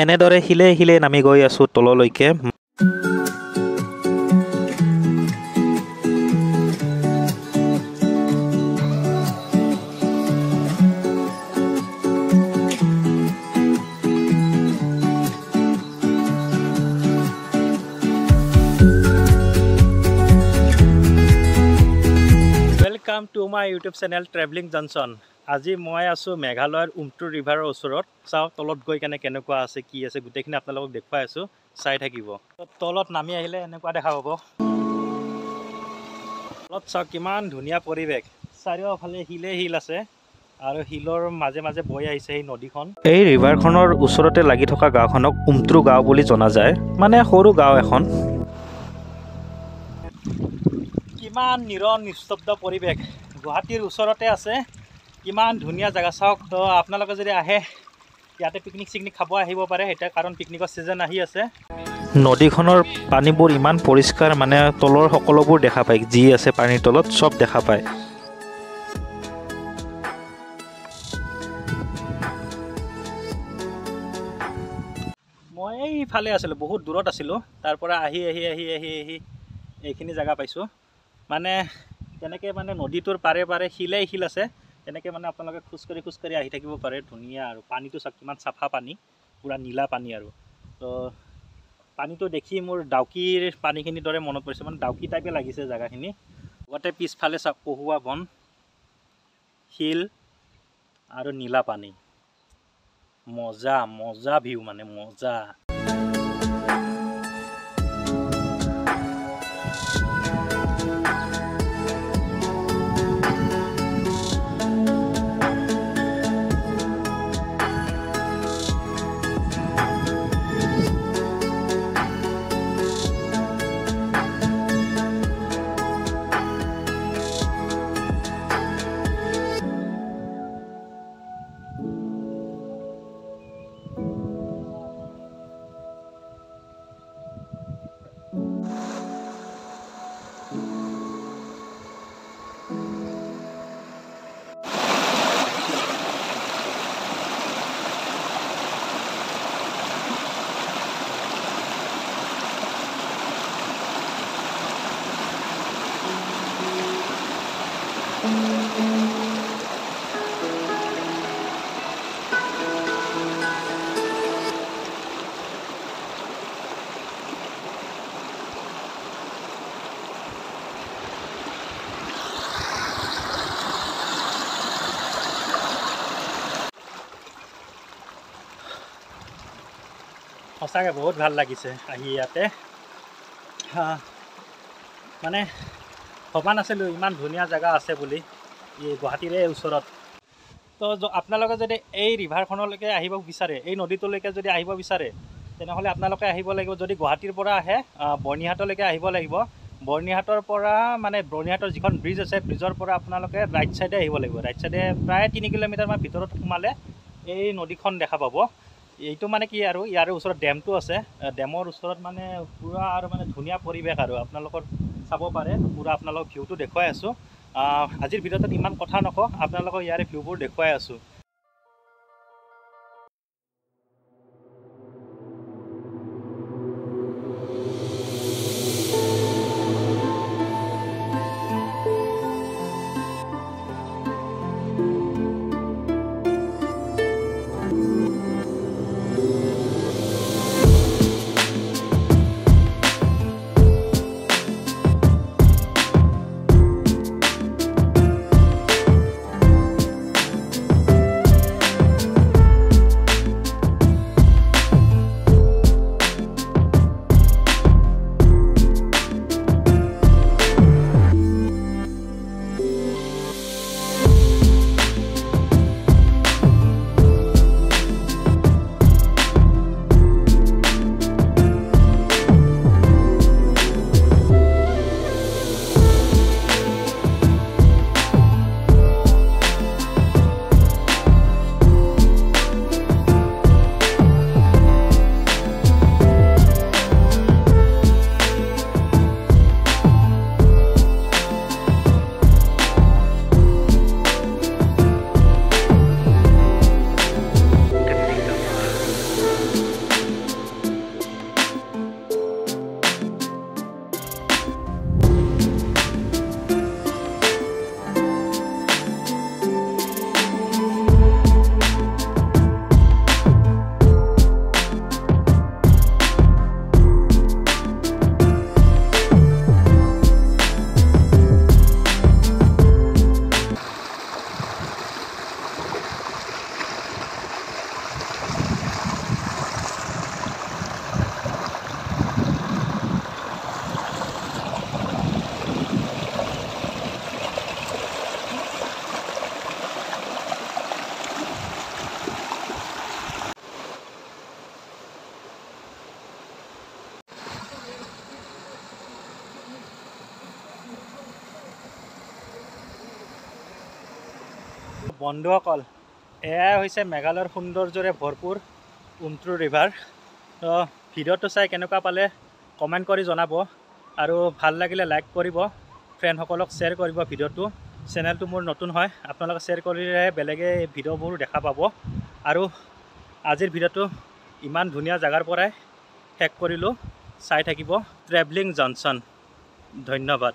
এনেদৰে শিলে শিলে নামি গৈ আছোঁ তললৈকে। Welcome to my YouTube channel travelling Johnson. আজি মই আছোঁ মেঘালয়ৰ উমট্ৰু ৰিভাৰৰ ওচৰত। চাওঁ তলত গৈ কেনেকুৱা আছে কি আছে গোটেইখিনি আপোনালোকক দেখুৱাই আছোঁ, চাই থাকিব। তলত নামি আহিলে এনেকুৱা দেখা পাব। তলত চাওক কিমান ধুনীয়া পৰিৱেশ, চাৰিওফালে শিলে শিল আছে আৰু শিলৰ মাজে মাজে বৈ আহিছে এই নদীখন। এই ৰিভাৰখনৰ ওচৰতে লাগি থকা গাঁওখনক উমট্ৰু গাঁও বুলি জনা যায়, মানে সৰু গাঁও এখন। কিমান নিস্তব্ধ পৰিৱেশ, গুৱাহাটীৰ ওচৰতে আছে, কিমান ধুনীয়া জেগা চাওক। তো আপোনালোকে যদি আহে ইয়াতে পিকনিক চিকনিক খাব আহিব পাৰে, এতিয়া কাৰণ পিকনিকৰ ছিজন আহি আছে। নদীখনৰ পানীবোৰ ইমান পৰিষ্কাৰ, মানে তলৰ সকলোবোৰ দেখা পায়, যি আছে পানীৰ তলত চব দেখা পায়। মই এইফালে আছিলোঁ, বহুত দূৰত আছিলোঁ, তাৰ পৰা আহি এইখিনি জেগা পাইছোঁ। মানে তেনেকৈ মানে নদীটোৰ পাৰে পাৰে শিলেই শিল আছে, তেনেকৈ মানে আপোনালোকে খোজকাঢ়ি আহি থাকিব পাৰে। ধুনীয়া আৰু পানীটো চাওক কিমান চাফা পানী, পূৰা নীলা পানী। আৰু তো পানীটো দেখি মোৰ ডাউকিৰ পানীখিনিৰ দৰে মনত পৰিছে, মানে ডাউকি টাইপে লাগিছে জেগাখিনি। লগতে পিছফালে চাওক কহুৱা বন, শিল আৰু নীলা পানী, মজা মজা ভিউ, মানে মজা। সঁচাকৈ বহুত ভাল লাগিছে আহি ইয়াতে। মানে ভবা নাছিলোঁ ইমান ধুনীয়া জেগা আছে বুলি এই গুৱাহাটীৰে ওচৰত। তো আপোনালোকে যদি এই ৰিভাৰখনলৈকে আহিব বিচাৰে, এই নদীটোলৈকে যদি আহিব বিচাৰে, তেনেহ'লে আপোনালোকে আহিব লাগিব, যদি গুৱাহাটীৰ পৰা আহে বৰ্ণিহাটলৈকে আহিব লাগিব। বৰ্ণিহাটৰ পৰা মানে বৰ্ণিহাটৰ যিখন ব্ৰিজ আছে, ব্ৰিজৰ পৰা আপোনালোকে ৰাইট ছাইডে আহিব লাগিব। ৰাইট ছাইডে প্ৰায় 3 কিলোমিটাৰমান ভিতৰত সোমালে এই নদীখন দেখা পাব। এইটো মানে কি আৰু ইয়াৰ ওচৰত ডেমটো আছে, ডেমৰ ওচৰত মানে পূৰা আৰু মানে ধুনীয়া পৰিৱেশ আৰু আপোনালোকৰ চাব পাৰে। পূৰা আপোনালোকক ভিউটো দেখুৱাই আছোঁ। আজিৰ ভিডিঅ'টোত ইমান কথা নকওঁ, আপোনালোকক ইয়াৰে ভিউবোৰ দেখুৱাই আছোঁ। বন্ধুসকল, এয়াই হৈছে মেঘালয়ৰ সৌন্দৰ্যৰে ভৰপূৰ উমত্ৰু ৰিভাৰ। তো ভিডিঅ'টো চাই কেনেকুৱা পালে কমেণ্ট কৰি জনাব, আৰু ভাল লাগিলে লাইক কৰিব, ফ্ৰেণ্ডসকলক শ্বেয়াৰ কৰিব ভিডিঅ'টো। চেনেলটো মোৰ নতুন হয়, আপোনালোকে শ্বেয়াৰ কৰিলেহে বেলেগে ভিডিঅ'বোৰ দেখা পাব। আৰু আজিৰ ভিডিঅ'টো ইমান ধুনীয়া জেগাৰ পৰাই শেষ কৰিলোঁ। চাই থাকিব ট্ৰেভেলিং জনচন। ধন্যবাদ।